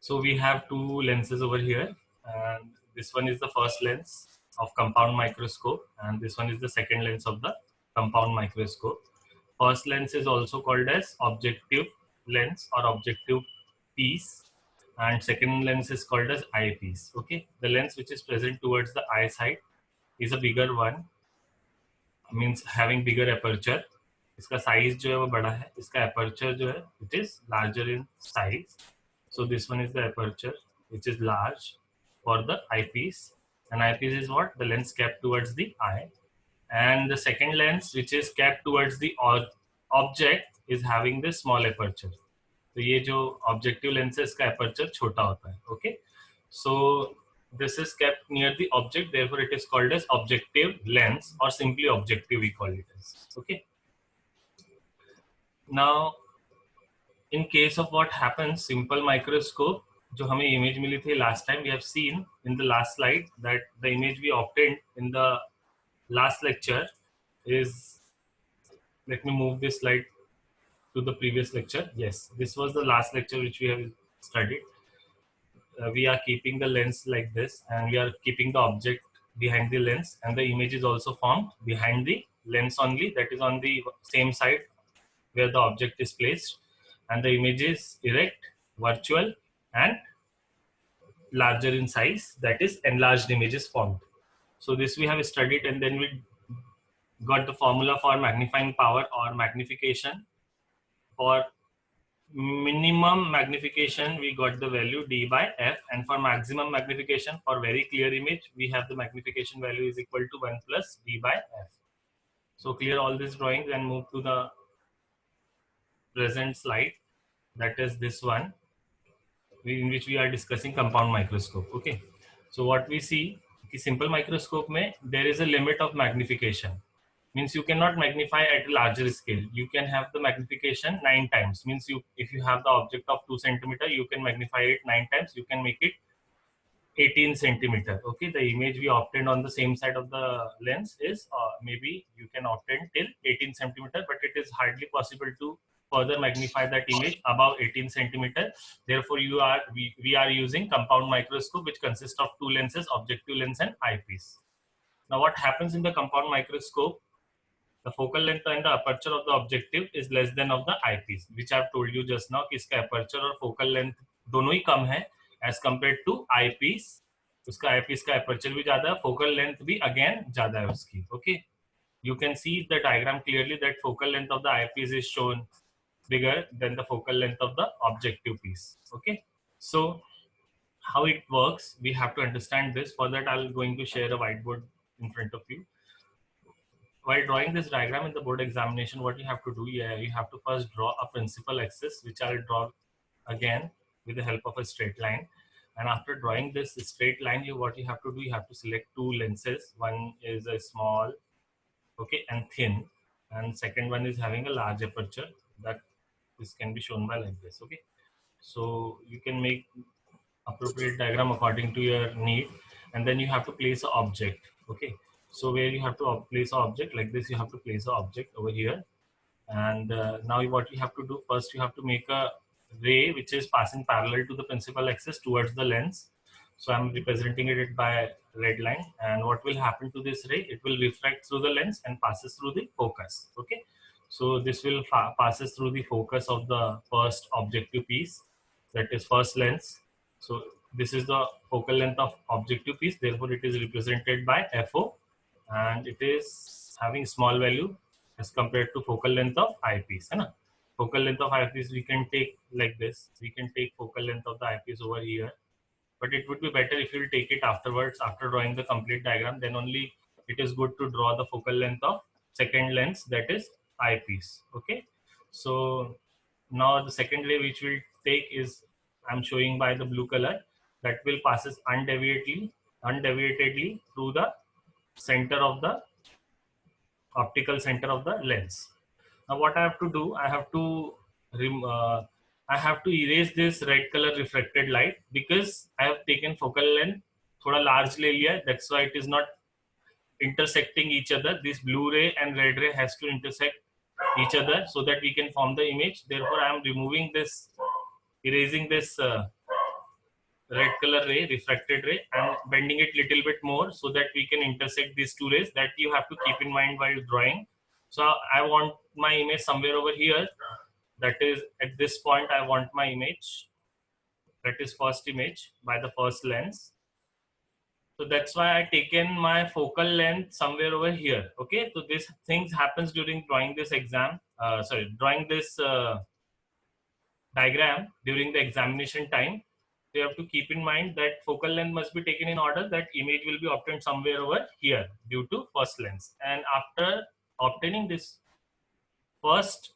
So we have two lenses over here, and this one is the first lens of compound microscope, and this one is the second lens of the compound microscope. First lens is also called as objective lens or objective piece, and second lens is called as eyepiece. Okay, the lens which is present towards the eye side is a bigger one, means having bigger aperture. इसका size जो है वो बड़ा है, इसका aperture जो है it is larger in size. So this one is the aperture which is large for the eyepiece, and eyepiece is what? The lens kept towards the eye, and the second lens which is kept towards the object is having this small aperture. तो ये जो objective lens है इसका aperture छोटा होता है. Okay, so this is kept near the object, therefore it is called as objective lens, or simply objective we call it as. Okay, now in case of what happens, simple microscope, जो हमें image मिली थी last time, we have seen in the last slide that the image we obtained in the last lecture is, let me move this slide to the previous lecture. Yes, this was the last lecture which we have studied. We are keeping the lens like this, and we are keeping the object behind the lens, and the image is also formed behind the lens only, that is on the same side where the object is placed, and the image is erect, virtual, and larger in size, that is enlarged image is formed. So this we have studied, and then we got the formula for magnifying power or magnification. For minimum magnification we got the value d by f, and for maximum magnification for very clear image we have the magnification value is equal to 1 plus d by f. So clear all these drawings and move to the present slide, that is this one, in which we are discussing compound microscope. Okay, so what we see, simple microscope mein there is a limit of magnification, means you cannot magnify at a larger scale. You can have the magnification 9 times, means you, if you have the object of 2 centimeter, you can magnify it 9 times, you can make it 18 centimeter. Okay, the image we obtained on the same side of the lens is maybe you can obtain till 18 centimeter, but it is hardly possible to further magnify that image above 18 centimeter. Therefore we are using compound microscope, which consists of two lenses, objective lens and eyepiece. Now what happens in the compound microscope, the focal length and the aperture of the objective is less than of the eyepiece, which I have told you just now कि इसका aperture और focal length दोनों ही कम है as compared to eyepiece. उसका eyepiece का aperture भी ज़्यादा है, focal length भी again ज़्यादा है उसकी. Okay, you can see the diagram clearly that focal length of the eyepiece is shown bigger than the focal length of the objective piece. Okay, so how it works, we have to understand this. For that I'm going to share a whiteboard in front of you. While drawing this diagram in the board examination, what you have to do, you have to first draw a principal axis, which I'll draw again with the help of a straight line. And after drawing this straight line, what you have to do, you have to select two lenses. One is a small, okay, and thin, and second one is having a large aperture. That this can be shown by like this. Okay, so you can make appropriate diagram according to your need, and then you have to place an object. Okay, so where you have to place an object like this, you have to place an object over here, and now what you have to do, first you have to make a ray which is passing parallel to the principal axis towards the lens. So I'm representing it by red line, and what will happen to this ray, it will refract through the lens and passes through the focus. Okay, so this will passes through the focus of the first objective piece, that is first lens. So this is the focal length of objective piece, therefore it is represented by FO, and it is having small value as compared to focal length of eyepiece. Focal length of eyepiece we can take like this. We can take focal length of the eyepiece over here, but it would be better if you will take it afterwards, after drawing the complete diagram. Then only it is good to draw the focal length of second lens, that is eyepiece. Okay, so now the second ray which we'll take is, I'm showing by the blue color, that will passes undeviatedly through the center of the optical center of the lens. Now what I have to do, I have to erase this red color refracted light, because I have taken focal length thoda large le liya, that's why it is not intersecting each other. This blue ray and red ray has to intersect each other so that we can form the image. Therefore I am removing this, erasing this red color ray, refracted ray, and bending it little bit more so that we can intersect these two rays. That you have to keep in mind while drawing. So I want my image somewhere over here. That is at this point I want my image. That is first image by the first lens. So that's why I taken my focal length somewhere over here. Okay, so this things happens during drawing this drawing this diagram during the examination time. So you have to keep in mind that focal length must be taken in order that image will be obtained somewhere over here due to first lens. And after obtaining this first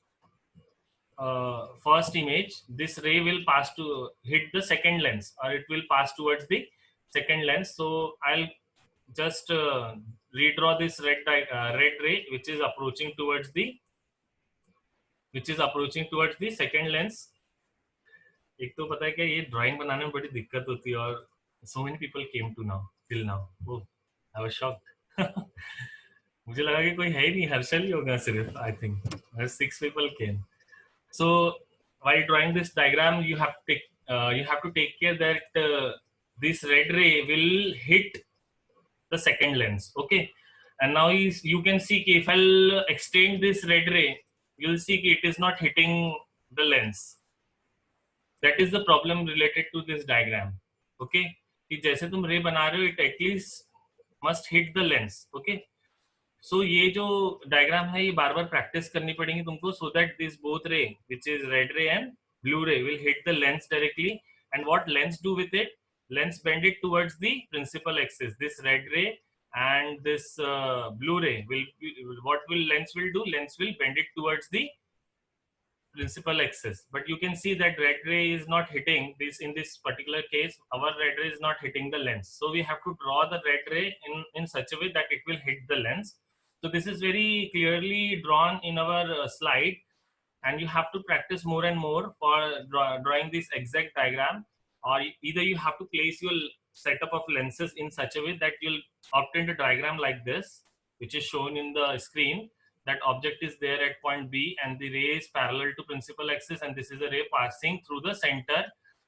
first image, this ray will pass to hit the second lens, or it will pass towards the second lens. So I'll just redraw this red ray which is approaching towards the second lens. एक तो पता है क्या, ये drawing बनाने में बड़ी दिक्कत होती है, और so many people came to now till now. Oh, I was shocked. मुझे लगा कि कोई है ही नहीं, हर्षल ही होगा सिर्फ. I think 6 people came. So while drawing this diagram, you have to take care that this red ray will hit the second lens. Okay, and now you can see if I'll extend this red ray, you'll see it is not hitting the lens. That is the problem related to this diagram. Okay, कि जैसे तुम रे बना रहे हो, it at least must hit the lens. Okay, so ये जो diagram है ये बार बार प्रैक्टिस करनी पड़ेगी तुमको, so that this both ray, which is red ray and blue ray, will hit the lens directly. And what lens do with it? Lens bend it towards the principal axis. This red ray and this blue ray what will lens will do? Lens will bend it towards the principal axis. But you can see that red ray is not hitting this. In this particular case, our red ray is not hitting the lens. So we have to draw the red ray in such a way that it will hit the lens. So this is very clearly drawn in our slide, and you have to practice more and more for drawing this exact diagram. Or either you have to place your setup of lenses in such a way that you'll obtain a diagram like this, which is shown in the screen. That object is there at point B, and the ray is parallel to principal axis, and this is a ray passing through the center.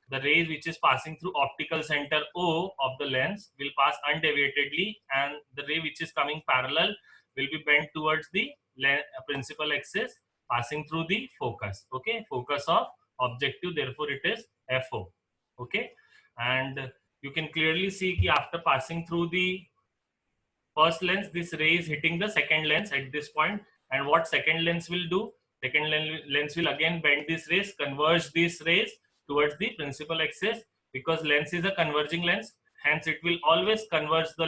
The ray which is passing through optical center O of the lens will pass undeviatedly, and the ray which is coming parallel will be bent towards the principal axis, passing through the focus. Okay, focus of objective, therefore it is FO. Okay, and you can clearly see that after passing through the first lens, this ray is hitting the second lens at this point. And what second lens will do? Second lens will again bend these rays, converge these rays towards the principal axis, because lens is a converging lens. Hence, it will always converge the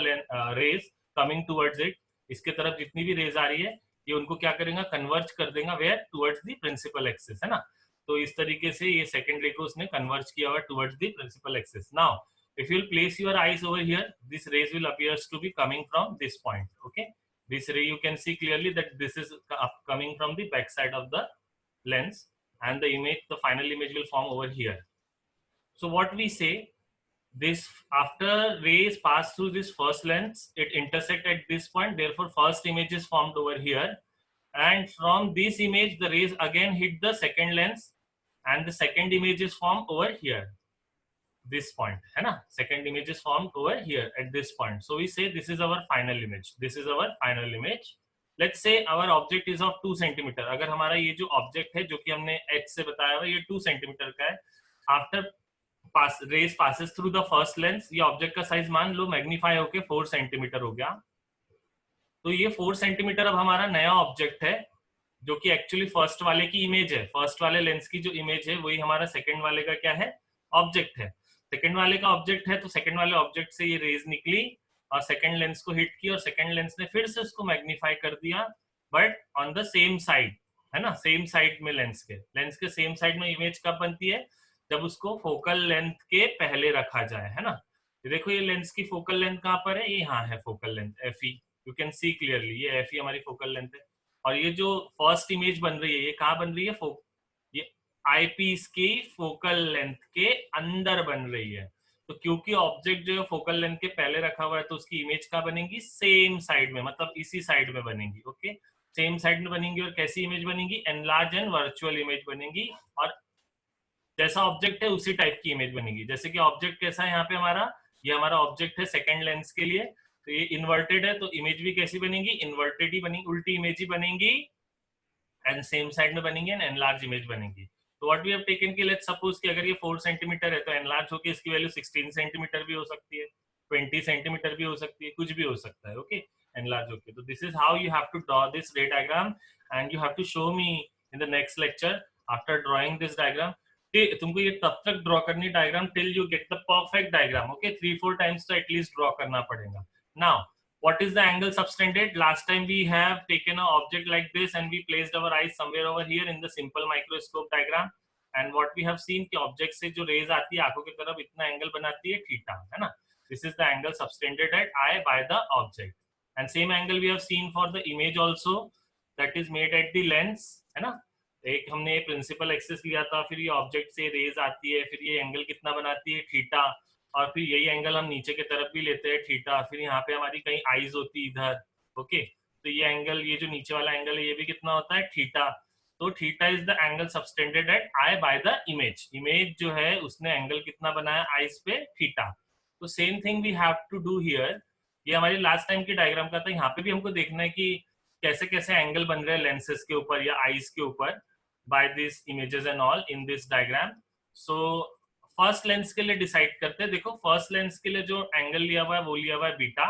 rays coming towards it. इसके तरफ जितनी भी raise आ रही है, ये उनको क्या करेगा? कन्वर्ज कर देगा where? Towards the principal axis, है ना? तो इस तरीके से ये सेकंड रे को उसने कन्वर्ज किया हुआ towards the principal axis. Now if you'll place your eyes over here, this rays will appears to be coming from this point. Okay, this ray you can see clearly that this is coming from the back side of the lens, and the image, the final image will form over here. So what we say, this after rays pass through this first lens, it intersect at this point, therefore first image is formed over here, and from this image the rays again hit the second lens, and the second image is formed over here, this point, है ना? Second image is formed over here at this point. So we say this is our final image. This is our final image. Let's say our object is of 2 centimeter. अगर हमारा ये जो object है जो कि हमने H से बताया हुआ, ये 2 centimeter का है. After rays passes through the first lens, ये object का size मान लो magnify होके 4 centimeter हो गया. तो ये 4 centimeter अब हमारा नया object है, जो कि actually first वाले की image है. First वाले lens की जो image है वही हमारा second वाले का क्या है? Object है. सेकेंड वाले का ऑब्जेक्ट है, तो सेकेंड वाले ऑब्जेक्ट से ये रेज निकली और सेकेंड लेंस को हिट की, और सेकेंड लेंस ने फिर से उसको मैग्नीफाई कर दिया, but on the same side, है ना? सेम साइड में लेंस के सेम साइड में इमेज कब बनती है? जब उसको फोकल लेंथ के पहले रखा जाए, है ना? देखो ये लेंस की फोकल लेंथ कहाँ पर है? ये यहाँ है focal length FE. You can see clearly ये FE हमारी फोकल लेंथ है, और ये जो फर्स्ट इमेज बन रही है ये कहाँ बन रही है? ये आईपीस की फोकल लेंथ के अंदर बन रही है. तो क्योंकि ऑब्जेक्ट जो है फोकल लेंथ के पहले रखा हुआ है, तो उसकी इमेज कहाँ बनेगी? सेम साइड में, मतलब इसी साइड में बनेगी. ओके, सेम साइड में बनेगी. और कैसी इमेज बनेगी? एनलार्ज एंड वर्चुअल इमेज बनेगी. और जैसा ऑब्जेक्ट है उसी टाइप की इमेज बनेगी। जैसे कि ऑब्जेक्ट कैसा है यहाँ पे हमारा, ये हमारा ऑब्जेक्ट है सेकंड लेंस के लिए, तो ये इन्वर्टेड है, तो इमेज भी कैसी बनेगी, इन्वर्टेड ही बनेगी, उल्टी इमेज ही बनेगी, एंड सेम साइड में बनेंगे एंड एनलार्ज इमेज बनेगी। तो व्हाट वी हैव टेकन कि लेट्स सपोज कि अगर ये 4 सेंटीमीटर है तो एनलार्ज होकर इसकी वैल्यू 16 सेंटीमीटर भी हो सकती है, 20 सेंटीमीटर भी हो सकती है, कुछ भी हो सकता है, ओके, एनलार्ज होके। तो this is how you have to draw this ray diagram and you have to show me in the next lecture after drawing this diagram. तुमको ये तब तक ड्रॉ करनी diagram till you get the perfect diagram, okay, 3-4 times तो at least draw करना पड़ेगा। Now what is the angle subtended? Last time we have taken an object like this and we placed our eyes somewhere over here in the simple microscope diagram, and what we have seen कि object से जो rays आती है आंखों की तरफ इतना angle बनाती है थीटा, है ना, this is the angle subtended at eye by the object, and same angle we have seen for the image also, that is made at the lens, है ना। एक हमने प्रिंसिपल एक्सिस लिया था, फिर ये ऑब्जेक्ट से रेज आती है, फिर ये एंगल कितना बनाती है थीटा, और फिर यही एंगल हम नीचे की तरफ भी लेते हैं थीटा, फिर यहाँ पे हमारी कहीं आईज होती है इधर, ओके, तो ये एंगल, ये जो नीचे वाला एंगल है ये भी कितना होता है थीटा। तो theta is the angle subtended at I by the image, image जो है उसने एंगल कितना बनाया आईज पे थीटा। तो same thing we have to do here, ये हमारी लास्ट टाइम की डायग्राम का था, यहाँ पे भी हमको देखना है कि कैसे कैसे एंगल बन रहे हैं लेंसेज के ऊपर या आईज के ऊपर by this images and all in this diagram. So first lens के लिए डिसाइड करते हैं। देखो फर्स्ट लेंस के लिए जो एंगल लिया हुआ है वो लिया हुआ है बीटा।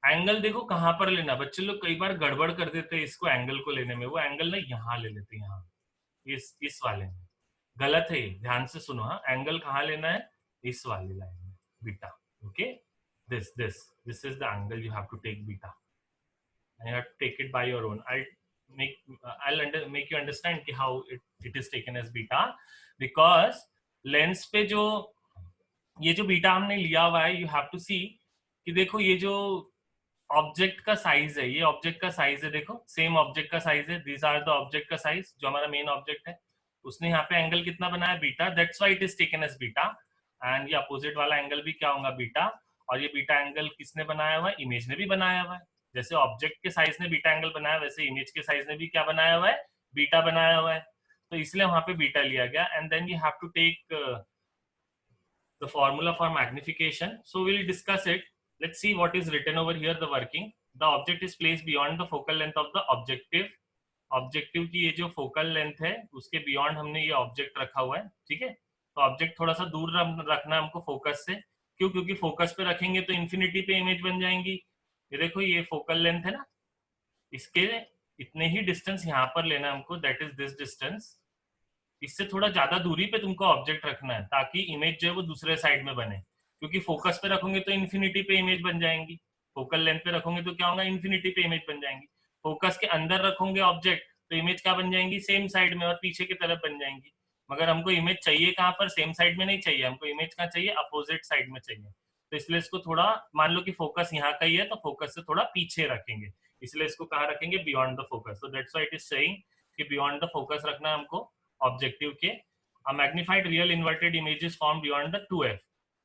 एंगल देखो कहां पर लेना, बच्चे लोग कई बार गड़बड़ कर देते हैं इसको एंगल को लेने में, वो एंगल ना यहाँ ले लेते हैं, यहाँ इस वाले में, गलत है, ध्यान से सुनो। हाँ, एंगल कहाँ लेना है, इस वाली लाइन में, beta, okay, this is the angle you have to take beta, you have to take it by your own. I'll make you understand कि how it is taken as beta, because lens पे जो ये जो beta हमने लिया हुआ है, you have to सी कि देखो ये जो ऑब्जेक्ट का साइज है, ये ऑब्जेक्ट का साइज है, देखो सेम ऑब्जेक्ट का साइज है, दिस आर द ऑब्जेक्ट का साइज जो हमारा मेन ऑब्जेक्ट है, उसने यहाँ पे एंगल कितना बनाया beta, that's why it is taken as beta. And ये अपोजिट वाला एंगल भी क्या होगा बीटा, और ये बीटा एंगल किसने बनाया हुआ है, इमेज ने भी बनाया हुआ है। जैसे ऑब्जेक्ट के साइज ने बीटा एंगल बनाया, वैसे इमेज के साइज ने भी क्या बनाया हुआ है, बीटा बनाया हुआ है, तो इसलिए वहां पे बीटा लिया गया। And then you have to take the formula for magnification, so we'll discuss it. Let's see what is written over here, the working. The object is placed beyond the focal length of the objective. Objective की ये जो focal length है उसके beyond हमने ये object रखा हुआ है, ठीक है। तो ऑब्जेक्ट थोड़ा सा दूर रखना है हमको फोकस से, क्यों, क्योंकि फोकस पे रखेंगे तो इन्फिनिटी पे इमेज बन जाएंगी। ये देखो ये फोकल लेंथ है ना, इसके इतने ही डिस्टेंस यहाँ पर लेना है हमको, दैट इज दिस डिस्टेंस। इससे थोड़ा ज्यादा दूरी पे तुमको ऑब्जेक्ट रखना है ताकि इमेज जो है वो दूसरे साइड में बने, क्योंकि फोकस पे रखोगे तो इन्फिनिटी पे इमेज बन जाएंगी, फोकल लेंथ पे रखोगे तो क्या होगा, इन्फिनिटी पे इमेज बन जाएंगी। फोकस के अंदर रखोगे ऑब्जेक्ट तो इमेज क्या बन जाएंगी, सेम साइड में और पीछे की तरफ बन जाएंगी। मगर हमको इमेज चाहिए कहाँ पर, सेम साइड में नहीं चाहिए, हमको इमेज कहाँ चाहिए, अपोजिट साइड में चाहिए। तो इसलिए इसको थोड़ा, मान लो कि फोकस यहाँ का ही है तो फोकस से थोड़ा पीछे रखेंगे, इसलिए इसको कहाँ रखेंगे, बियॉन्ड द फोकस। तो that's why it is saying कि बियॉन्ड द फोकस रखना है हमको ऑब्जेक्टिव के। A magnified real inverted image is formed beyond the 2f।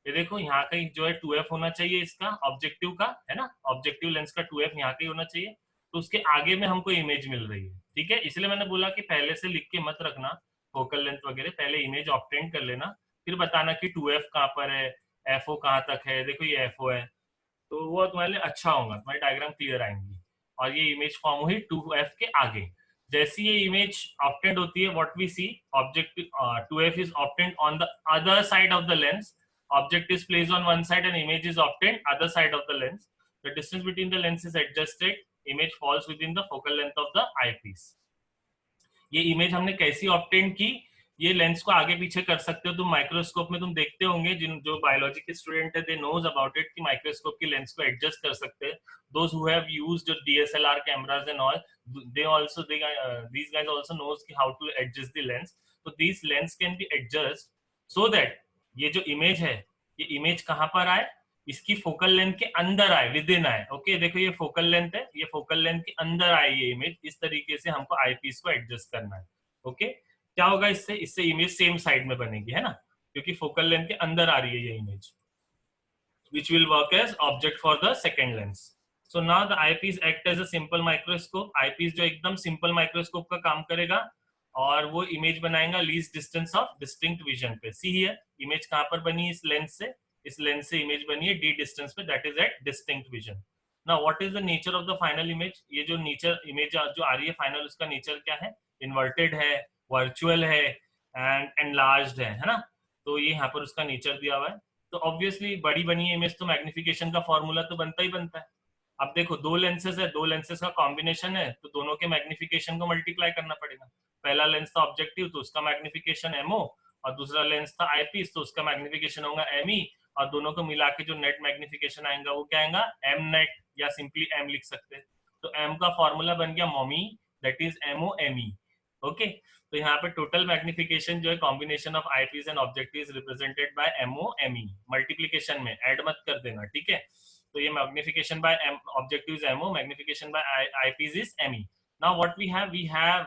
ये देखो यहाँ का जो है 2f होना चाहिए इसका ऑब्जेक्टिव का, है ना, ऑब्जेक्टिव लेंस का 2f यहाँ का ही होना चाहिए, तो उसके आगे में हमको इमेज मिल रही है, ठीक है। इसलिए मैंने बोला कि पहले से लिख के मत रखना फोकल लेंथ वगैरह, पहले इमेज ऑब्टेन कर लेना, फिर बताना कि 2f कहाँ पर है, FO कहाँ तक है, देखो ये FO है, तो वो तुम्हारे लिए अच्छा होगा, तुम्हारी डायग्राम क्लियर आएंगी। और ये इमेज फॉर्म हुई 2f के आगे। जैसी ये इमेज ऑब्टेंड होती है, what we see, object 2f is obtained on the other side of the lens, object is placed on one side and image is obtained other side of the lens, the distance between the lens is adjusted, image falls with in the focal length of the eyepiece. ये image हमने कैसी obtained की, ये lens को आगे पीछे कर सकते हो तुम, माइक्रोस्कोप में तुम देखते होंगे, जिन जो बायोलॉजी के स्टूडेंट है दे नोज अबाउट इट कि माइक्रोस्कोप की लेंस को एडजस्ट कर सकते हैं। Those who have used DSLR cameras and all, they also these guys also knows कि how to adjust the lens, so these lens can be adjust so that ये जो image है, ये इमेज कहाँ पर आए, इसकी फोकल लेंथ के अंदर आए, विद इन आए, ओके। देखो ये फोकल लेंथ है, ये फोकल लेंथ के अंदर आए ये इमेज, इस तरीके से हमको आईपीस को एडजस्ट करना है, ओके। क्या होगा इससे, इससे इमेज सेम साइड में बनेगी, है ना, क्योंकि फोकल लेंथ के अंदर आ रही है ये image, which will work as object for the second lens. So now the eyepiece act as a simple microscope। eyepiece जो एकदम simple microscope का काम करेगा, और वो इमेज बनाएगा least distance of distinct vision पे। सी हियर इमेज कहां पर बनी है, इस लेंस से इमेज बनी है डी डिस्टेंस पे, that is at distinct vision. Now what is the nature of the final image, ये जो नेचर इमेज जो आ रही है फाइनल, उसका नेचर क्या है, इन्वर्टेड है, वर्चुअल है एंड एनलार्ज्ड है ना। तो ये यहाँ पर उसका नेचर दिया हुआ है। तो ऑब्वियसली बड़ी बनी है इमेज तो मैग्निफिकेशन का फॉर्मूला तो बनता ही बनता है। अब देखो दो लेंसेज है, दो लेंसेज का कॉम्बिनेशन है, तो दोनों के मैग्निफिकेशन को मल्टीप्लाई करना पड़ेगा। पहला लेंस था ऑब्जेक्टिव तो उसका मैग्निफिकेशन एमओ, और दूसरा लेंस था आईपीस तो उसका मैग्निफिकेशन होगा एमई, और दोनों को मिला के जो नेट मैग्निफिकेशन आएगा वो क्या आएगा, एम नेट, या सिंपली एम लिख सकते हैं। तो एम का फॉर्मूला बन गया मोमी, that is M O M E. Okay, तो यहाँ पे टोटल मैग्निफिकेशन जो है combination of eyepiece and objective represented by M O M E, multiplication में ऐड मत कर देना, ठीक है। तो ये magnification by objective is M O, magnification by eyepiece is M E. Now what we have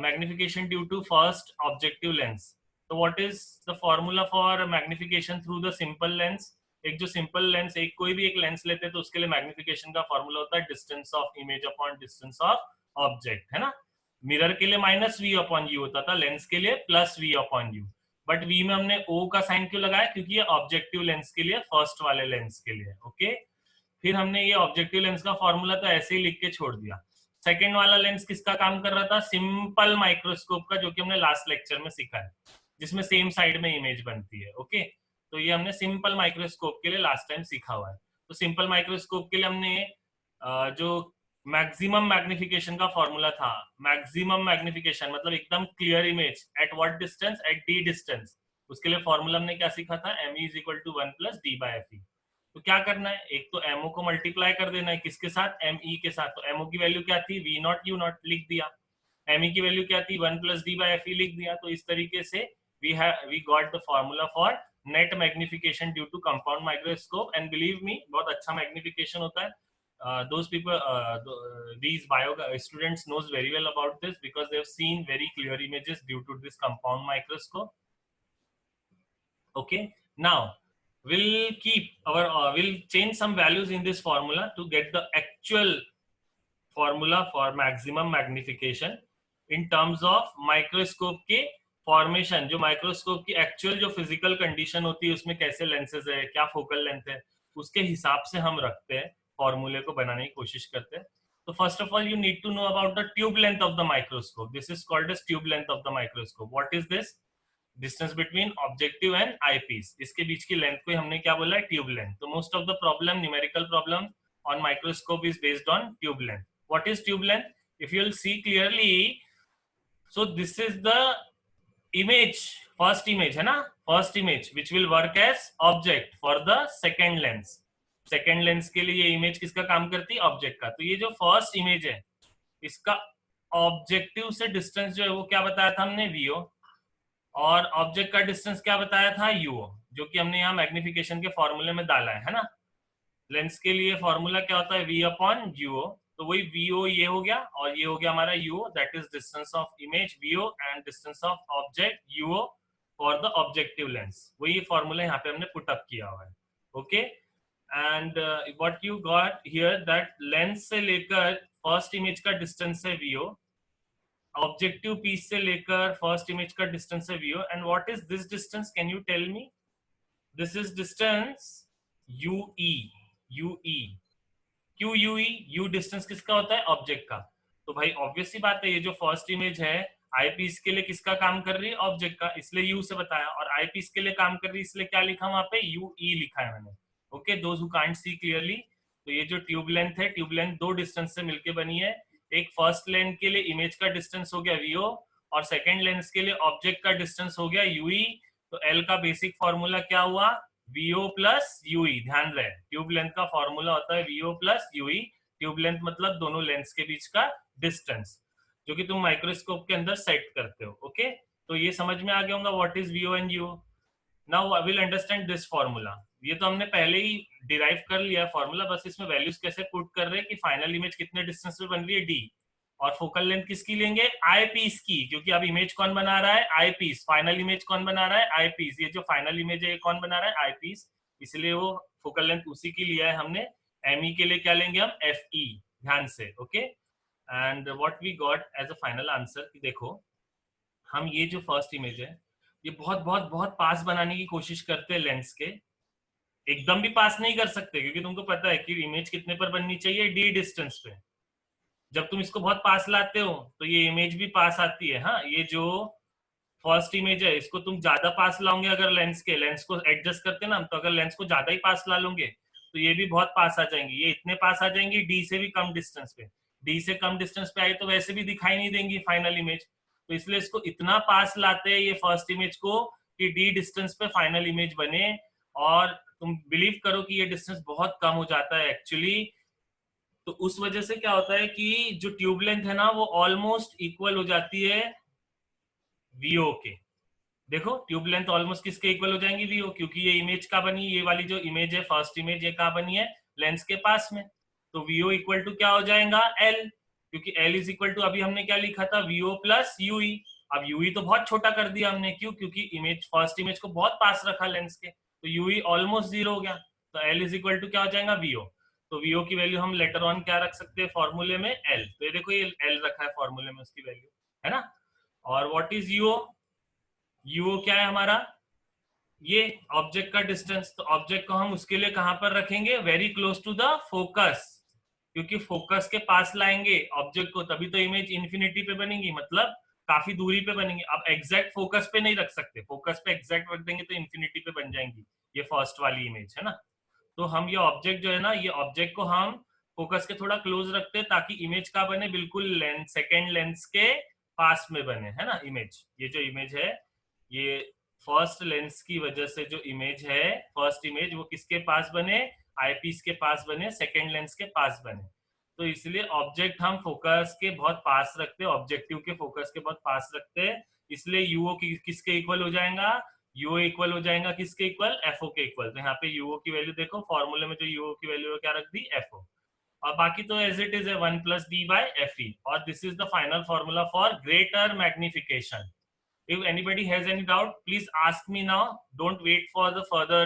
magnification due to first objective lens. So what is the formula for magnification through the simple lens? एक जो simple lens, एक कोई भी एक lens लेते हैं तो उसके लिए मैग्निफिकेशन का फॉर्मूला होता है distance of image upon distance of object, है ना। मिरर के लिए माइनस वी अपॉन यू होता था, लेंस के लिए plus V upon U. But V में हमने ओ का साइन क्यों लगाया, क्योंकि ये ऑब्जेक्टिव लेंस के लिए, फर्स्ट वाले लेंस के लिए। ओके, फिर हमने ये ऑब्जेक्टिव लेंस का फॉर्मूला तो ऐसे ही लिख के छोड़ दिया। सेकेंड वाला लेंस किसका काम कर रहा था, सिंपल माइक्रोस्कोप का, जो कि हमने लास्ट लेक्चर में सीखा है, जिसमें सेम साइड में इमेज बनती है। ओके, तो ये हमने सिंपल माइक्रोस्कोप के लिए लास्ट टाइम सीखा हुआ है। तो सिंपल माइक्रोस्कोप के लिए हमने जो मैक्सिमम मैग्निफिकेशन का फॉर्मूला था, मैक्सिमम मैग्निफिकेशन मतलब एकदम clear image at what distance, at D distance, उसके लिए फॉर्मूला हमने क्या सीखा था, M is equal to 1 plus D by F. तो क्या करना है, एक तो एमओ को मल्टीप्लाई कर देना है किसके साथ, एम ई के साथ। तो एमओ की वैल्यू क्या थी, वी नॉट यू नॉट लिख दिया, एम ई की वैल्यू क्या थी, 1 plus D by F E लिख दिया। तो इस तरीके से we got the formula for net magnification due to compound microscope. And believe me, बहुत अच्छा मैग्निफिकेशन होता है। Those people, these bio students knows very well about this because they have seen very clear images due to this compound microscope. Okay, now we'll keep our we'll change some values in this formula to get the actual formula for maximum magnification in terms of microscope के formation, जो microscope की actual जो physical condition होती है उसमें कैसे lenses है, क्या फोकल लेंथ है, उसके हिसाब से हम रखते हैं, फॉर्मूले को बनाने की कोशिश करते हैं। तो first of all you need to know about the tube length of the microscope. This is called as tube length of the microscope. What is this, distance between objective and eyepiece, इसके बीच की length को हमने क्या बोला है, tube length. तो most of the problem, numerical problem on microscope is based on tube length. What is tube length, if you will see clearly, so this is the image, first image है ना, first image which will work as object for the second lens. Second lens के लिए ये image किसका काम करती है, object का। तो ये जो फर्स्ट इमेज है इसका ऑब्जेक्टिव से डिस्टेंस जो है वो क्या बताया था हमने, वीओ, और ऑब्जेक्ट का डिस्टेंस क्या बताया था, यूओ, जो कि हमने यहाँ मैग्निफिकेशन के फॉर्मूले में डाला है ना। लेंस के लिए फॉर्मूला क्या होता है, वी अपॉन यूओ। तो वही वीओ ये हो गया, और ये हो गया हमारा U O, that is distance of image V O and distance of object U O for the objective lens. वही फॉर्मूला यहाँ पे हमने पुट अप किया हुआ है। Okay, and what you got here, that lens से लेकर फर्स्ट इमेज का डिस्टेंस है वीओ, ऑब्जेक्टिव पीस से लेकर फर्स्ट इमेज का डिस्टेंस है V O. And what is this distance, can you tell me, this is distance U E, Yui, Q Yui, you distance किसका होता है, ऑब्जेक्ट का। तो भाई ऑब्वियस सी बात है, ये जो फर्स्ट इमेज है आई पीस के लिए किसका काम कर रही है, ऑब्जेक्ट का, इसलिए यू से बताया, और आई पीस के लिए काम कर रही है इसलिए क्या लिखा वहां पे, यू ई लिखा है मैंने। Okay, those who can't see clearly, तो ये जो ट्यूब लेंथ है, ट्यूब लेंथ दो डिस्टेंस से मिलकर बनी है। एक फर्स्ट लेंथ के लिए इमेज का डिस्टेंस हो गया वीओ, और सेकेंड लेंस के लिए ऑब्जेक्ट का डिस्टेंस हो गया यूई। तो एल का बेसिक फॉर्मूला क्या हुआ, वीओ प्लस यूई। ध्यान रहे, ट्यूब लेंथ का फॉर्मूला होता है V O plus U E. Tube length मतलब दोनों लेंस के बीच का डिस्टेंस, जो कि तुम माइक्रोस्कोप के अंदर सेट करते हो। ओके, तो ये समझ में आ गया होगा what is V O and U O. Now I will understand this formula. ये तो हमने पहले ही डिराइव कर लिया है फॉर्मूला, बस इसमें वैल्यूज कैसे पुट कर रहे हैं कि फाइनल इमेज कितने डिस्टेंस पे बन रही है, डी, और फोकल लेंथ किसकी लेंगे, आई पीस की, क्योंकि अब इमेज कौन बना रहा है, आई पीस। फाइनल इमेज कौन बना रहा है, आई पीस। ये जो फाइनल इमेज है ये कौन बना रहा है, आई पीस, इसलिए वो फोकल लेंथ उसी की लिया है हमने। एम ई के लिए क्या लेंगे हम, एफ ई, ध्यान से। Okay, and what we got as a final answer कि देखो हम ये जो फर्स्ट इमेज है ये बहुत बहुत बहुत पास बनाने की कोशिश करते हैं लेंस के, एकदम भी पास नहीं कर सकते क्योंकि तुमको पता है कि इमेज कितने पर बननी चाहिए, डी डिस्टेंस पे। जब तुम इसको बहुत पास लाते हो तो ये इमेज भी पास आती है। हाँ, ये जो फर्स्ट इमेज है इसको तुम ज्यादा पास लाओगे, अगर लेंस को एडजस्ट करते ना, तो अगर लेंस को ज्यादा ही पास ला लोगे तो ये भी बहुत पास आ जाएंगी, ये इतने पास आ जाएंगी डी से भी कम डिस्टेंस पे। डी से कम डिस्टेंस पे आई तो वैसे भी दिखाई नहीं देंगी फाइनल इमेज, तो इसलिए इसको इतना पास लाते हैं ये फर्स्ट इमेज को कि डी डिस्टेंस पे फाइनल इमेज बने। और तुम बिलीव करो कि ये डिस्टेंस बहुत कम हो जाता है एक्चुअली। तो उस वजह से क्या होता है कि जो ट्यूब लेंथ है ना वो ऑलमोस्ट इक्वल हो जाती है वीओ के। देखो ट्यूब लेंथ ऑलमोस्ट किसके इक्वल हो जाएंगी, वीओ, क्योंकि ये इमेज का बनी, ये वाली जो इमेज है फर्स्ट इमेज, ये कहाँ बनी है, लेंस के पास में। तो वीओ इक्वल टू क्या हो जाएगा, एल, क्योंकि एल इज इक्वल टू अभी हमने क्या लिखा था, वीओ प्लस यूई। अब यूई तो बहुत छोटा कर दिया हमने, क्यों, क्योंकि इमेज फर्स्ट इमेज को बहुत पास रखा लेंस के, तो यूई ऑलमोस्ट जीरो हो गया। तो एल इज इक्वल टू क्या हो जाएगा, वीओ। तो वीओ की वैल्यू हम लेटर ऑन क्या रख सकते हैं फॉर्मूले में, एल। तो ये देखो ये एल रखा है फॉर्मूले में, उसकी वैल्यू है ना। और व्हाट इज यूओ, यूओ क्या है हमारा, ये ऑब्जेक्ट का डिस्टेंस। तो ऑब्जेक्ट को हम उसके लिए कहां पर रखेंगे, very close to the focus, क्योंकि फोकस के पास लाएंगे ऑब्जेक्ट को तभी तो इमेज इन्फिनिटी पे बनेगी, मतलब काफी दूरी पे बनेगी। अब एग्जैक्ट फोकस पे नहीं रख सकते, फोकस पे एग्जैक्ट रख देंगे तो इन्फिनिटी पे बन जाएंगी ये फर्स्ट वाली इमेज, है ना। तो हम ये ऑब्जेक्ट जो है ना, ये ऑब्जेक्ट को हम फोकस के थोड़ा क्लोज रखते हैं ताकि इमेज का बने, बिल्कुल लेंस, सेकेंड लेंस के पास में बने, है ना इमेज। ये जो इमेज है ये फर्स्ट लेंस की वजह से जो इमेज है, फर्स्ट इमेज, वो किसके पास बने, आईपीस के पास बने, सेकेंड लेंस के पास बने। तो इसलिए ऑब्जेक्ट हम फोकस के बहुत पास रखते हैं, ऑब्जेक्टिव के फोकस के बहुत पास रखते हैं, इसलिए यूओ किसके इक्वल हो जाएगा, यूओ इक्वल हो जाएगा किसके इक्वल, एफओ के इक्वल। तो यहाँ पे यूओ की वैल्यू देखो, फॉर्मूले में जो यूओ की वैल्यू है क्या रख दी, एफओ। और बाकी तो एज इट इज है 1 plus D by F e, और this is the final formula for greater magnification. If anybody has any doubt, please ask me now. Don't wait for the further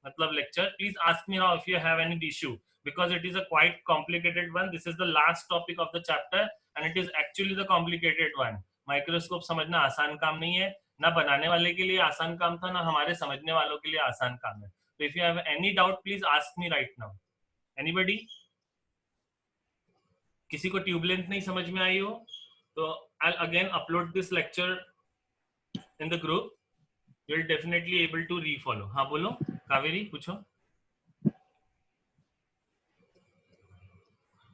matlab lecture. Please ask me now if you have any issue, because it is a quite complicated one. This is the last topic of the chapter and it is actually the complicated one. Microscope समझना आसान काम नहीं है, ना बनाने वाले के लिए आसान काम था, ना हमारे समझने वालों के लिए आसान काम है। तो if you have any doubt, please ask me right now. Anybody? किसी को ट्यूब लेंथ नहीं समझ में आई हो तो I'll again upload this lecture in the group. You will definitely able to refollow. हाँ बोलो कावेरी, पूछो।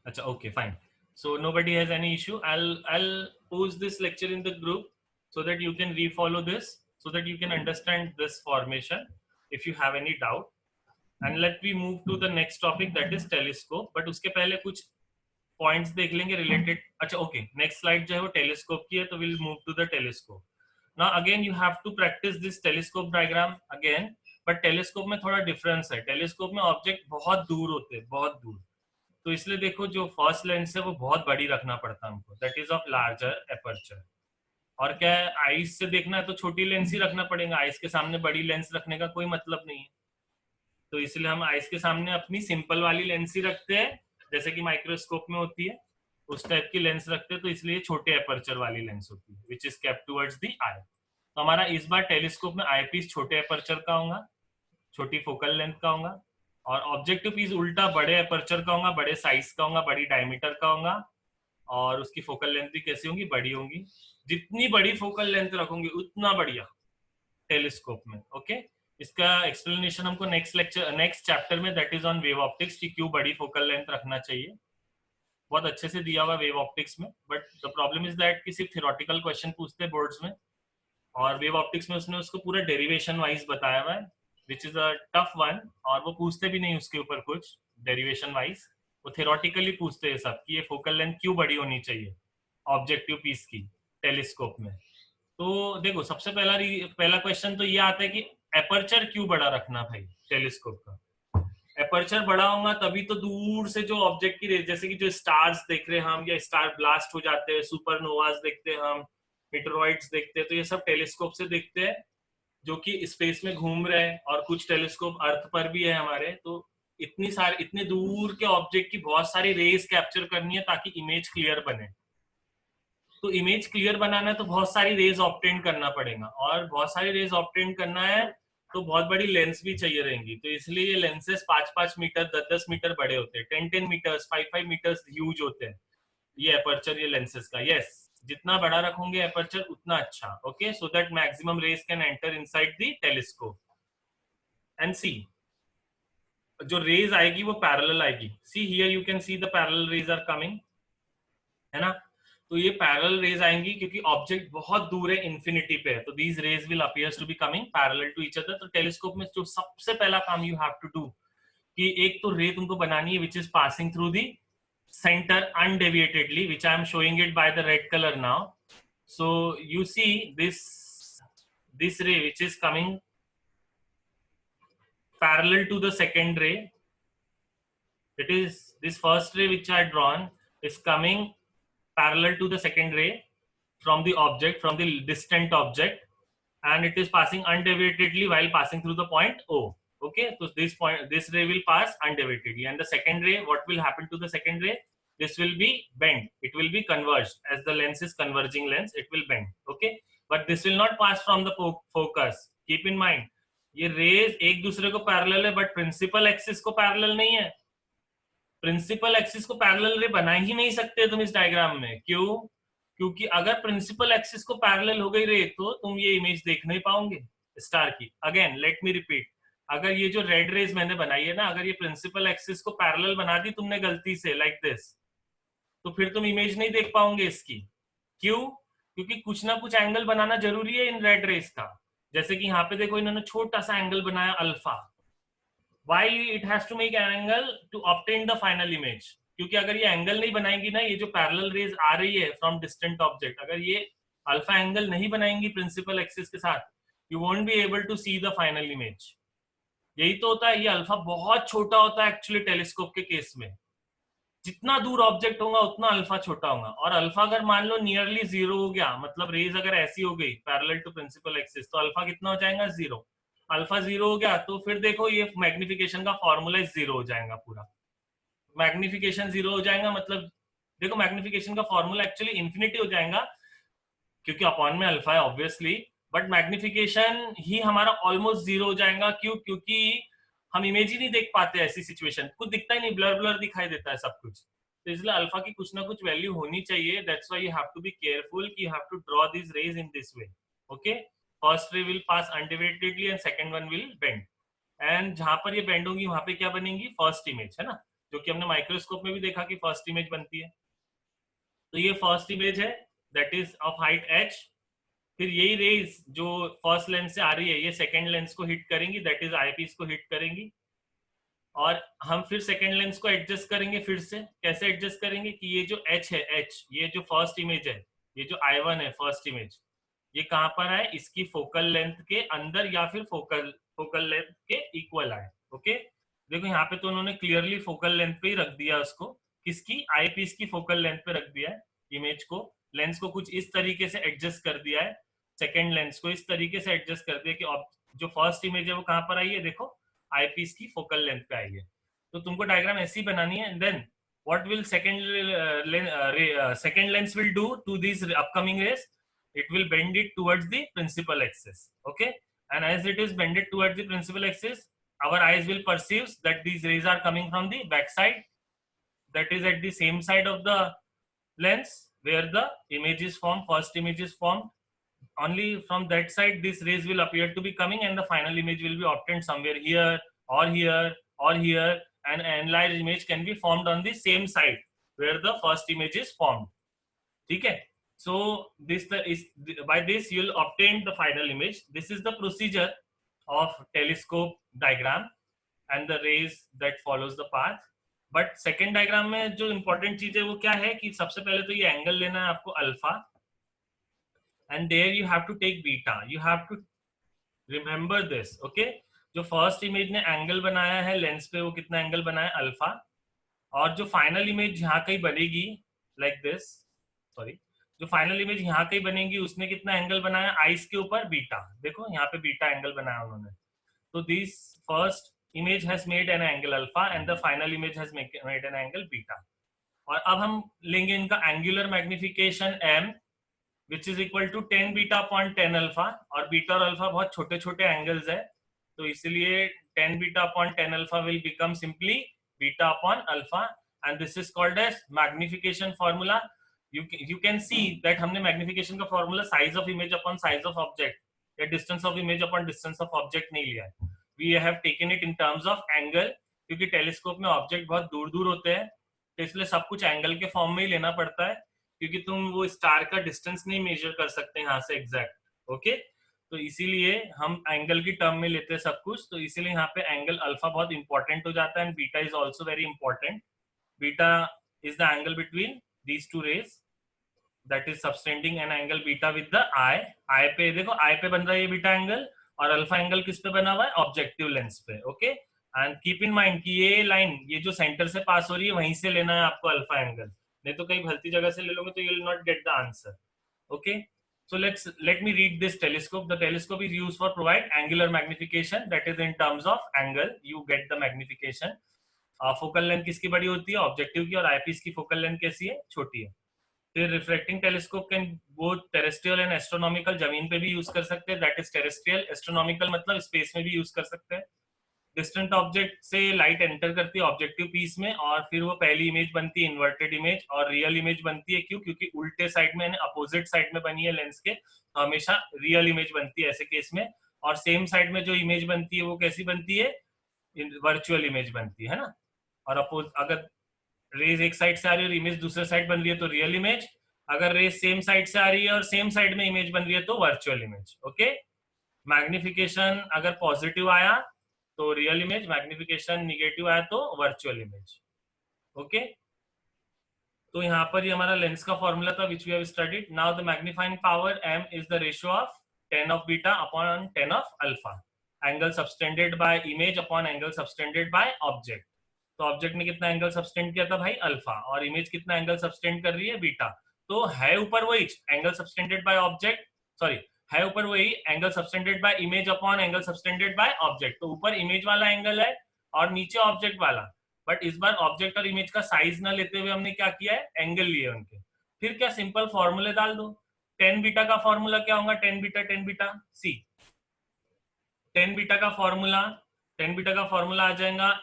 अच्छा, okay, fine. So nobody has any issue. I'll post this lecture in the group so that you can refollow this, so that you can understand this formation if you have any doubt. And let me move to the next topic, that is telescope. But उसके पहले कुछ points देख लेंगे related. अच्छा okay, next slide जो है वो telescope की है, तो will move to the telescope. Now again you have to practice this telescope diagram again, but telescope में थोड़ा डिफरेंस है। टेलीस्कोप में ऑब्जेक्ट बहुत दूर होते हैं, बहुत दूर, तो इसलिए देखो जो फर्स्ट लेंस है वो बहुत बड़ी रखना पड़ता है हमको, that is of larger aperture. और क्या है, आइस से देखना है तो छोटी लेंस ही रखना पड़ेगा, आइस के सामने बड़ी लेंस रखने का कोई मतलब नहीं है। तो इसलिए हम आइस के सामने अपनी सिंपल वाली लेंस ही रखते हैं, जैसे कि माइक्रोस्कोप में होती है उस टाइप की लेंस रखते हैं। तो इसलिए छोटे एपर्चर वाली लेंस होती है which is kept towards the eye. तो हमारा इस बार टेलीस्कोप में आई पीस छोटे एपर्चर का होगा, छोटी फोकल लेंथ का होगा, और ऑब्जेक्टिव पीस उल्टा बड़े एपर्चर का होगा, बड़े साइज का होगा, बड़ी डायमीटर का होगा, और उसकी फोकल लेंथ भी कैसी होंगी, बड़ी होंगी। जितनी बड़ी फोकल लेंथ रखोगे उतना बढ़िया टेलीस्कोप में। ओके, इसका एक्सप्लेनेशन हमको नेक्स्ट लेक्चर, नेक्स्ट चैप्टर में, that is on wave optics, कि क्यों बड़ी फोकल लेंथ रखना चाहिए, बहुत अच्छे से दिया हुआ वेव ऑप्टिक्स में। But the problem is that कि सिर्फ थ्योरेटिकल क्वेश्चन पूछते हैं बोर्ड्स में, और वेव ऑप्टिक्स में उसने उसको पूरा डेरिवेशन वाइज बताया हुआ है, which is a tough one, और वो पूछते भी नहीं उसके ऊपर कुछ डेरिवेशन वाइज, वो थ्योरेटिकली पूछते हैं सब कि ये फोकल लेंथ क्यों बड़ी होनी चाहिए ऑब्जेक्टिव पीस की टेलीस्कोप में। तो देखो सबसे पहला क्वेश्चन तो ये आता है कि एपर्चर क्यों बड़ा रखना भाई टेलीस्कोप का। एपर्चर बड़ा होगा तभी तो दूर से जो ऑब्जेक्ट की रेस, जैसे कि जो स्टार्स देख रहे हैं हम, या स्टार ब्लास्ट हो जाते हैं, सुपरनोवास देखते हैं हम, मीटरॉइड्स देखते हैं, तो ये सब टेलीस्कोप से देखते हैं जो कि स्पेस में घूम रहे हैं। और कुछ टेलीस्कोप अर्थ पर भी है हमारे, तो इतने दूर के ऑब्जेक्ट की बहुत सारी रेज कैप्चर करनी है ताकि इमेज क्लियर बने। तो इमेज क्लियर बनाना है तो बहुत सारी रेज ऑब्टेन करना पड़ेगा, और बहुत सारी रेज ऑब्टेन करना है तो बहुत बड़ी लेंस भी चाहिए रहेंगी। तो इसलिए ये लेंसेस 5-5 मीटर 10-10 मीटर बड़े होते हैं, 10-10 मीटर्स 5-5 मीटर्स ह्यूज होते हैं ये अपर्चर, ये लेंसेस का। यस, जितना बड़ा रखोगे अपर्चर उतना अच्छा। Okay, so that maximum rays can enter inside the telescope. And see, जो रेज आएगी वो पैरेलल आएगी। See here you can see the parallel rays are coming, है ना। तो ये पैरेलल रेज आएंगी क्योंकि ऑब्जेक्ट बहुत दूर है, इंफिनिटी पे है, तो these rays will appears to be coming parallel to each other. तो टेलीस्कोप में जो सबसे पहला काम यू हैव टू डू कि एक तो रे तुमको बनानी है which is passing through the center undeviatedly, which I am showing it by the red color now. So you see this ray which is coming parallel to the second ray. It is this first ray which I drawn is coming parallel to the second ray from the object, from the distant object, and it is passing undeviatedly while passing through the point O. Okay, so this ray will pass undeviatedly, and the second ray, what will happen to the second ray? This will be bent, it will be converged. As the lens is converging lens, it will bend. Okay, but this will not pass from the focus. Keep in mind, ये raise एक दूसरे को parallel है but principal axis को parallel नहीं है। Principal axis को parallel रे बना ही नहीं सकते तुम इस डायग्राम में। क्यों? क्योंकि अगर प्रिंसिपल एक्सिस को पैरेलल हो गई रे तो तुम ये इमेज देख नहीं पाओगे स्टार की। अगेन लेट मी रिपीट, अगर ये जो रेड रेज मैंने बनाई है ना, अगर ये प्रिंसिपल एक्सिस को पैरेलल बना दी तुमने गलती से लाइक दिस, तो फिर तुम इमेज नहीं देख पाओगे इसकी। क्यों? क्योंकि कुछ ना कुछ एंगल बनाना जरूरी है इन रेड रेज का। जैसे कि यहाँ पे देखो इन्होंने छोटा सा एंगल बनाया alpha. Why it has to make an angle to obtain the final image? क्योंकि अगर ये एंगल नहीं बनाएंगी ना, ये जो पैरेलल रेज आ रही है फ्रॉम डिस्टेंट ऑब्जेक्ट, अगर ये अल्फा एंगल नहीं बनाएंगी प्रिंसिपल एक्सिस के साथ, you won't be able to see the final image. यही तो होता है, ये अल्फा बहुत छोटा होता है एक्चुअली टेलीस्कोप के केस में। जितना दूर ऑब्जेक्ट होगा उतना अल्फा छोटा होगा, और अल्फा अगर मान लो नियरली जीरो हो गया, मतलब रेज अगर ऐसी हो गई पैरेलल टू प्रिंसिपल एक्सिस, तो अल्फा कितना हो जाएगा? जीरो। अल्फा जीरो हो गया तो फिर देखो ये मैग्निफिकेशन का फॉर्मूला जीरो हो जाएगा पूरा। मैग्निफिकेशन जीरो हो जाएगा मतलब देखो मैग्निफिकेशन का फॉर्मूला एक्चुअली इंफिनिटी हो जाएगा क्योंकि अपॉन में अल्फा है ऑब्वियसली, बट मैग्निफिकेशन ही हमारा ऑलमोस्ट जीरो हो जाएगा। क्यों? क्योंकि हम इमेज ही नहीं देख पाते, ऐसी सिचुएशन कुछ दिखता ही नहीं, ब्लर ब्लर दिखाई देता है सब कुछ। तो इसलिए अल्फा की कुछ ना कुछ वैल्यू होनी चाहिए। That's why you have to be careful कि you have to draw this rays in this way. Okay, first ray will pass undividedly and second one will bend, and जहां पर ये बेंड होंगी वहां पे क्या बनेंगी? फर्स्ट इमेज, है ना, जो कि हमने माइक्रोस्कोप में भी देखा कि फर्स्ट इमेज बनती है। तो ये फर्स्ट इमेज है that is of height h। फिर यही रेज जो फर्स्ट लेंस से आ रही है ये सेकंड लेंस को हिट करेंगी, दैट इज आई पीस को हिट करेंगी, और हम फिर सेकंड लेंस को एडजस्ट करेंगे। फिर से कैसे एडजस्ट करेंगे कि ये जो h है, h ये जो फर्स्ट इमेज है, ये जो I1 है फर्स्ट इमेज, ये कहां पर आए? इसकी फोकल लेंथ के अंदर या फिर फोकल लेंथ के इक्वल आए। ओके, देखो यहाँ पे तो उन्होंने क्लियरली फोकल लेंथ पे ही रख दिया उसको, किसकी? आई पीस की फोकल लेंथ पे रख दिया है इमेज को। लेंस को कुछ इस तरीके से एडजस्ट कर दिया है, सेकेंड लेंस को इस तरीके से एडजस्ट कर दिया कि जो फर्स्ट इमेज है वो कहां पर आई है? देखो आई पीस की फोकल लेंथ पे आई है। तो तुमको डायग्राम ऐसी बनानी है, and then what will second lens will do to these upcoming rays? It will bend it towards the principal axis. Okay, and as it is bended towards the principal axis, our eyes will perceive that these rays are coming from the back side, that is at the same side of the lens where the image is formed, first image is formed. Only from that side these rays will appear to be coming, and the final image will be obtained somewhere here or here or here, and an enlarged image can be formed on the same side where the first image is formed. ठीक है, so this is by this you will obtain the final image. This is the procedure of telescope diagram and the rays that follows the path. But second diagram में जो important चीज है वो क्या है कि सबसे पहले तो ये एंगल लेना है आपको alpha, and there you have to take beta. You have to remember this. Okay, जो फर्स्ट इमेज ने एंगल बनाया है लेंस पे वो कितना एंगल बनाया? अल्फा। और जो फाइनल इमेज यहाँ कहीं बनेगी लाइक दिस, सॉरी, जो फाइनल इमेज यहाँ कहीं बनेगी उसने कितना एंगल बनाया? आइस के ऊपर बीटा। देखो यहाँ पे बीटा एंगल बनाया उन्होंने। तो this first image has made an angle alpha and the final image has made an angle beta. और अब हम लेंगे इनका angular magnification m which is equal to 10 beta upon 10 alpha, और बीटा और अल्फा बहुत छोटे छोटे एंगल्स है, तो इसलिए 10 बीटा अपॉन 10 अल्फा will become simply beta upon alpha, and this is called as magnification formula. you can see that हमने मैग्निफिकेशन का formula size of image upon size of object या distance of image upon distance of object नहीं लिया है, we have taken it in terms of angle, क्योंकि telescope में object बहुत दूर दूर होते हैं, तो इसलिए सब कुछ एंगल के फॉर्म में ही लेना पड़ता है, क्योंकि तुम वो स्टार का डिस्टेंस नहीं मेजर कर सकते यहाँ से एग्जैक्ट. ओके, तो इसीलिए हम एंगल की टर्म में लेते हैं सब कुछ, तो इसीलिए यहाँ पे एंगल अल्फा बहुत इंपॉर्टेंट हो जाता है, and beta is also very important. Beta is the angle between these two rays that is subtending an angle beta with the eye पे देखो eye पे बन रहा है ये बीटा एंगल, और अल्फा एंगल किस पे बना हुआ है, ऑब्जेक्टिव लेंस पे. Okay, and keep in mind कि ये लाइन ये जो सेंटर से पास हो रही है वहीं से लेना है आपको अल्फा एंगल, नहीं तो कहीं भलती जगह से ले लोगे तो you will not get the answer. Okay, so let me read this telescope. The telescope is used for provide angular magnification, that is in terms of angle you get the magnification. Focal length किसकी बड़ी होती है, objective की, और eyepiece की focal length कैसी है, छोटी है. फिर reflecting telescope can both terrestrial and astronomical, जमीन पे भी यूज कर सकते हैं, दैट इज टेरेस्ट्रियल. एस्ट्रोनॉमिकल मतलब स्पेस में भी यूज कर सकते हैं. डिस्टेंट ऑब्जेक्ट से लाइट एंटर करती है ऑब्जेक्टिव पीस में, और फिर वो पहली इमेज बनती है इन्वर्टेड इमेज, और रियल इमेज बनती है. क्यों? क्योंकि उल्टे साइड में अपोजिट साइड में बनी है लेंस के, तो हमेशा रियल इमेज बनती है ऐसे केस में. और सेम साइड में जो इमेज बनती है वो कैसी बनती है, वर्चुअल इमेज बनती है ना. और अगर रेज एक साइड से आ रही है और इमेज दूसरे साइड बन रही है तो रियल इमेज, अगर रेज सेम साइड से आ रही है और सेम साइड में इमेज बन रही है तो वर्चुअल इमेज. ओके, मैग्निफिकेशन अगर पॉजिटिव आया तो रियल इमेज, मैग्निफिकेशन निगेटिव आया तो वर्चुअल इमेज. ओके, तो यहाँ पर ये हमारा लेंस का फॉर्मूला था which we have studied. Now the magnifying power m is the ratio of 10 of beta upon 10 of alpha, angle subtended by image upon angle subtended by object. तो object ने कितना एंगल सबटेंड किया था भाई, alpha, और image कितना angle subtend कर रही है, बीटा. तो है ऊपर वही angle subtended by object, sorry है ऊपर वही angle subtended by image upon angle subtended by object. तो ऊपर इमेज वाला एंगल है और नीचे ऑब्जेक्ट वाला, बट इस बार ऑब्जेक्ट और इमेज का साइज ना लेते हुए हमने क्या किया है, एंगल लिए उनके. फिर क्या, सिंपल फॉर्मूले डाल दो. 10 बीटा का फॉर्मूला क्या होगा, 10 बीटा सी 10 बीटा का फॉर्मूला आ जाएगा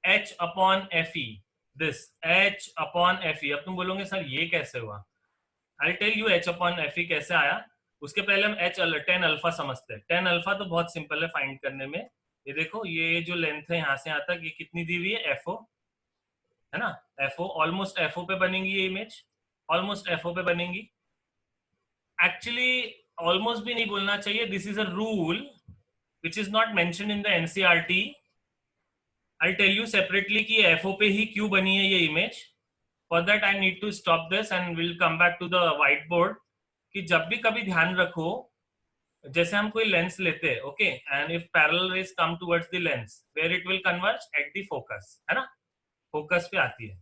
h upon F E, this h upon F E. अब तुम बोलोगे सर ये कैसे हुआ, I tell you h upon F E कैसे आया. उसके पहले हम h 10 अल्फा समझते हैं. 10 अल्फा तो बहुत सिंपल है फाइंड करने में. ये देखो ये जो लेंथ है यहाँ से यहाँ तक, ये कितनी दी हुई है, FO है ना, FO ऑलमोस्ट FO पे बनेंगी ये इमेज, ऑलमोस्ट FO पे बनेंगी. एक्चुअली ऑलमोस्ट भी नहीं बोलना चाहिए, this is a rule which is not mention in the NCERT. I tell you separately कि FO पे ही क्यों बनी है ये image. For that I need to stop this and will come back to the white board. कि जब भी कभी ध्यान रखो, जैसे हम कोई लेंस लेते हैं, okay, and if parallel rays come towards the lens where it will converge at the focus, है ना, फोकस पे आती है.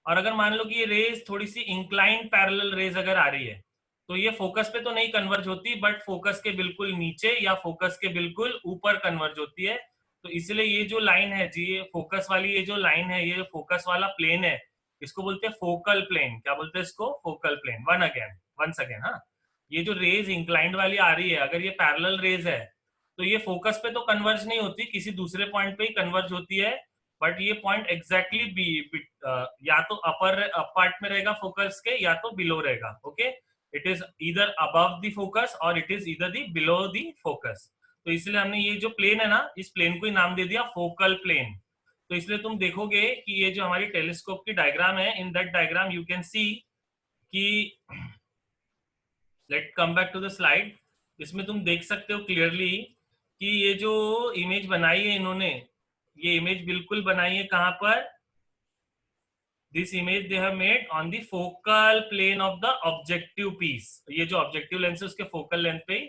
और अगर मान लो कि ये रेज थोड़ी सी इंक्लाइंड पैरेलल रेज अगर आ रही है, तो ये फोकस पे तो नहीं कन्वर्ज होती, बट फोकस के बिल्कुल नीचे या फोकस के बिल्कुल ऊपर कन्वर्ज होती है. तो इसलिए ये जो लाइन है जी, ये फोकस वाली ये जो लाइन है, ये फोकस वाला प्लेन है, इसको बोलते हैं फोकल प्लेन. क्या बोलते हैं इसको, फोकल प्लेन. वंस अगेन हाँ, ये जो रेज इंक्लाइंड वाली आ रही है, अगर ये पैरेलल रेज है तो ये फोकस पे तो कन्वर्ज नहीं होती, किसी दूसरे पॉइंट पे ही कन्वर्ज होती है. बट ये पॉइंट एग्जैक्टली या तो अपर पार्ट में रहेगा फोकस के, या तो बिलो रहेगा. Okay, it is either above the focus और it is either the below the focus. तो इसलिए हमने ये जो प्लेन है ना, इस प्लेन को ही नाम दे दिया फोकल प्लेन. तो इसलिए तुम देखोगे कि ये जो हमारी टेलीस्कोप की डायग्राम है, in that diagram you can see कि, let come back to the slide. इसमें तुम देख सकते हो क्लियरली कि ये जो इमेज बनाई है इन्होंने, ये इमेज बिल्कुल बनाई है कहां पर, this image they have made on the focal plane of the objective piece. ये जो ऑब्जेक्टिव लेंस है उसके फोकल लेंथ पे,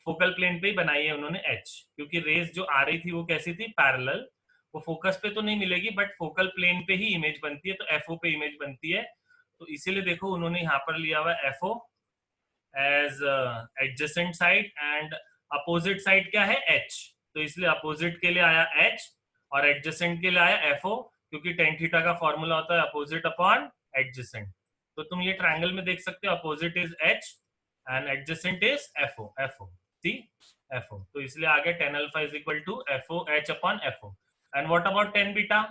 फोकल प्लेन पे ही बनाई है उन्होंने H, क्योंकि रेज जो आ रही थी वो कैसी थी, पैरेलल. वो फोकस पे तो नहीं मिलेगी बट फोकल प्लेन पे ही इमेज बनती है, तो FO पे इमेज बनती है. तो इसीलिए देखो उन्होंने यहाँ पर लिया हुआ FO as adjacent side and opposite side क्या है, H. तो इसलिए अपोजिट के लिए आया H और एडजेसेंट के लिए आया FO, क्योंकि टेन थीटा का फॉर्मूला होता है अपोजिट अपॉन एडजेसेंट। तो तुम ये ट्रायंगल में देख सकते हो, opposite is H and adjacent is FO see FO। तो इसलिए आ गया tan alpha is equal to FO H upon FO। And what about tan beta?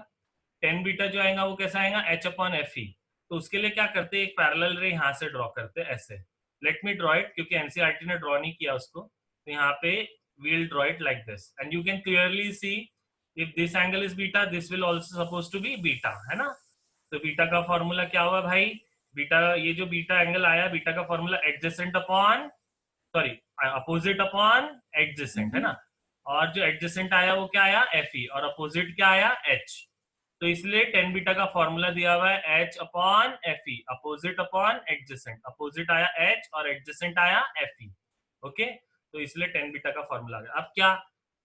Tan beta जो आएगा वो कैसा आएगा? H upon FE। तो उसके लिए क्या करते हैं, एक पैरेलल रे यहाँ से ड्रॉ करते हैं ऐसे। लेट मी ड्रॉ इट, क्योंकि एनसीईआरटी ने ड्रॉ नहीं किया उसको, तो यहाँ पे we'll draw it like this and you can clearly see if this angle is beta, this will also supposed to be beta, है ना? तो बीटा का फॉर्मूला क्या हुआ भाई? बीटा, ये जो बीटा एंगल आया, बीटा का formula adjacent upon, sorry, opposite upon adjacent, है ना? और जो एडजेसेंट आया वो क्या आया? FE, और अपोजिट क्या आया? H। तो इसलिए टेन बीटा का फॉर्मूला दिया हुआ है H upon FE, opposite upon adjacent, opposite आया H और एडजेसेंट आया FE। ओके, तो इसलिए टेन बीटा का फॉर्मूला आ गया। अब क्या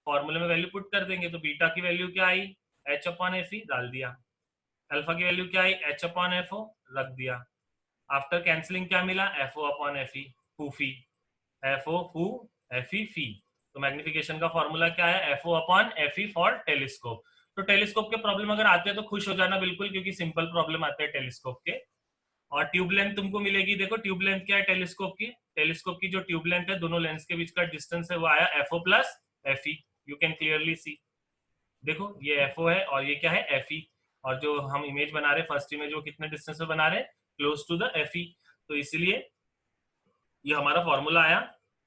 फॉर्मूले में वैल्यू पुट कर देंगे, तो बीटा की वैल्यू क्या आई? H अपॉन FE डाल दिया। अल्फा की वैल्यू क्या आई? H अपॉन FO रख दिया। आफ्टर कैंसलिंग क्या मिला? FO अपॉन FE, फूफी, FO फू, FE फी। तो मैग्निफिकेशन का फॉर्मूला क्या है? FO upon FE for telescope. तो टेलीस्कोप के प्रॉब्लम अगर आते हैं तो खुश हो जाना बिल्कुल, क्योंकि सिंपल प्रॉब्लम आते हैं टेलीस्कोप के। और ट्यूब लेंथ तुमको मिलेगी, देखो ट्यूब लेंथ क्या है टेलीस्कोप की? टेलीस्कोप की जो ट्यूब लेंथ है, दोनों लेंस के बीच का डिस्टेंस है, वो आया FO plus FE। You can clearly see, देखो ये FO है और ये क्या है? FE। और जो हम इमेज बना रहे, फर्स्ट इमेज, वो कितने डिस्टेंस में बना रहे? Close to the FE। तो इसलिए ये हमारा फॉर्मूला आया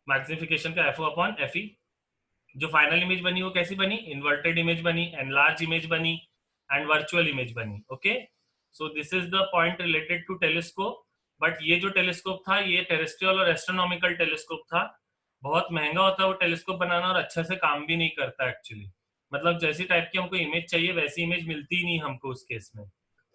मैग्निफिकेशन का, FO अपॉन FE। जो फाइनल इमेज बनी वो कैसी बनी? इन्वर्टेड इमेज बनी, एनलार्ज इमेज बनी एंड वर्चुअल इमेज बनी। Okay, so this is the point related to telescope. But ये जो टेलीस्कोप था, ये टेरेस्ट्रियल और एस्ट्रोनॉमिकल टेलीस्कोप था। बहुत महंगा होता है वो टेलीस्कोप बनाना, और अच्छे से काम भी नहीं करता एक्चुअली। मतलब जैसी टाइप की हमको इमेज चाहिए वैसी इमेज मिलती ही नहीं हमको उस केस में।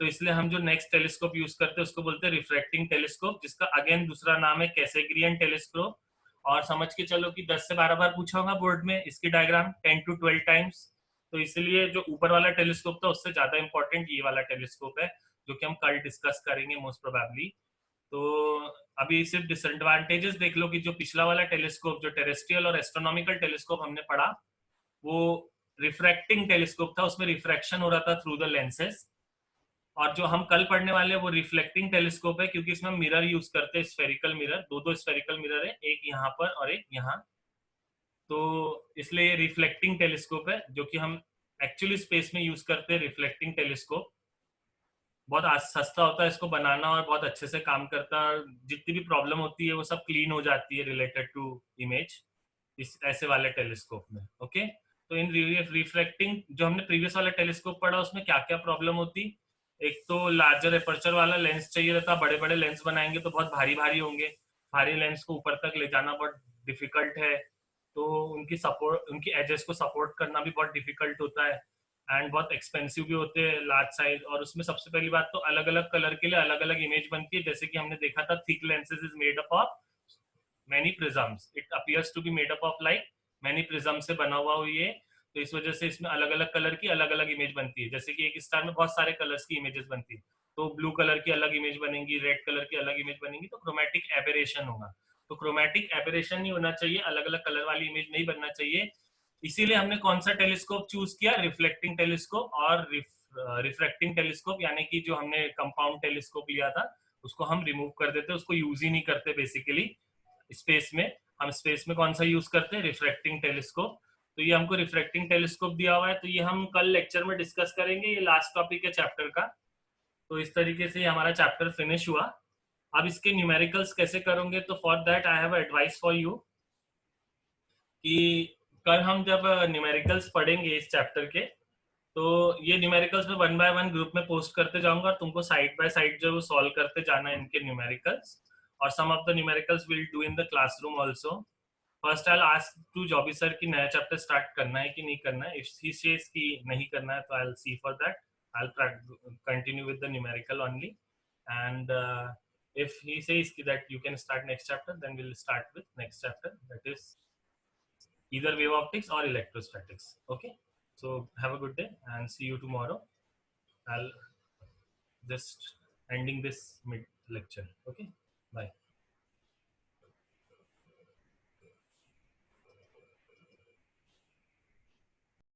तो इसलिए हम जो नेक्स्ट टेलीस्कोप यूज करते हैं उसको बोलते हैं रिफ्रैक्टिंग टेलीस्कोप, जिसका अगेन दूसरा नाम है कैसेग्रियन टेलीस्कोप। और समझ के चलो कि 10 से 12 बार पूछा होगा बोर्ड में इसकी डायग्राम, 10 to 12 टाइम्स। तो इसलिए जो ऊपर वाला टेलीस्कोप था उससे ज्यादा इंपॉर्टेंट ये वाला टेलीस्कोप है, जो कि हम कल डिस्कस करेंगे मोस्ट प्रोबेबली। तो अभी सिर्फ डिसएडवांटेजेस देख लो कि जो पिछला वाला टेलीस्कोप, जो टेरेस्ट्रियल और एस्ट्रोनॉमिकल टेलीस्कोप हमने पढ़ा, वो रिफ्रैक्टिंग टेलीस्कोप था, उसमें रिफ्रैक्शन हो रहा था थ्रू द लेंसेज। और जो हम कल पढ़ने वाले हैं वो रिफ्लेक्टिंग टेलीस्कोप है, क्योंकि इसमें हम मिरर यूज करते हैं, स्फेरिकल मिरर, दो दो स्फेरिकल मिरर है, एक यहाँ पर और एक यहाँ। तो इसलिए ये रिफ्लेक्टिंग टेलीस्कोप है, जो कि हम एक्चुअली स्पेस में यूज करते हैं। रिफ्लेक्टिंग टेलीस्कोप बहुत सस्ता होता है इसको बनाना, और बहुत अच्छे से काम करता है। जितनी भी प्रॉब्लम होती है वो सब क्लीन हो जाती है रिलेटेड टू इमेज इस ऐसे वाले टेलीस्कोप में। ओके, तो इन रिफ्लेक्टिंग, जो हमने प्रीवियस वाला टेलीस्कोप पढ़ा उसमें क्या क्या प्रॉब्लम होती? एक तो लार्जर एपर्चर वाला लेंस चाहिए रहता, बड़े बड़े लेंस बनाएंगे तो बहुत भारी भारी होंगे, भारी लेंस को ऊपर तक ले जाना बहुत डिफिकल्ट है। तो उनकी सपोर्ट, उनकी एजेस को सपोर्ट करना भी बहुत डिफिकल्ट होता है, एंड बहुत एक्सपेंसिव भी होते हैं लार्ज साइज। और उसमें सबसे पहली बात तो अलग अलग कलर के लिए अलग अलग इमेज बनती है, जैसे कि हमने देखा था thick lenses is made up of many prisms, it appears to be made up of like many prism से बना हुआ हो ये। तो इस वजह से इसमें अलग अलग कलर की अलग अलग इमेज बनती है, जैसे कि एक स्टार में बहुत सारे कलर्स की इमेजेस बनती है, तो ब्लू कलर की अलग इमेज बनेंगी, रेड कलर की अलग इमेज बनेंगी, तो क्रोमेटिक एबेरेशन होगा। तो क्रोमेटिक एबेरेशन नहीं होना चाहिए, अलग अलग कलर वाली इमेज नहीं बनना चाहिए। इसीलिए हमने कौन सा टेलीस्कोप चूज किया? रिफ्लेक्टिंग टेलीस्कोप और रिफ्रैक्टिंग टेलीस्कोप, यानी कि जो हमने कंपाउंड टेलीस्कोप लिया था उसको हम रिमूव कर देते, उसको यूज ही नहीं करते बेसिकली स्पेस में। हम स्पेस में कौन सा यूज करते हैं? Refracting telescope. तो ये हमको रिफ्रैक्टिंग टेलीस्कोप दिया हुआ है, तो ये हम कल लेक्चर में डिस्कस करेंगे, ये लास्ट टॉपिक है चैप्टर का। तो इस तरीके से हमारा चैप्टर फिनिश हुआ। अब इसके न्यूमेरिकल्स कैसे करोगे? तो for that I have advice for you कि कल हम जब न्यूमेरिकल्स पढ़ेंगे इस चैप्टर के, तो ये न्यूमेरिकल्स में वन बाय वन ग्रुप में पोस्ट करते जाऊंगा, और तुमको साइड बाय साइड जो सॉल्व करते जाना है इनके न्यूमेरिकल्स। और some of the numericals will do in the classroom also. First I ask to Joby sir कि नया चैप्टर स्टार्ट करना है कि नहीं करना है। इफ ही सेज कि नहीं करना है तो I will see for that, I will continue with the numerical only. And if he says that you can start next chapter, then we'll start with next chapter, that is either wave optics or electrostatics. Okay, so have a good day and see you tomorrow. I'll just ending this mid lecture. Okay, bye.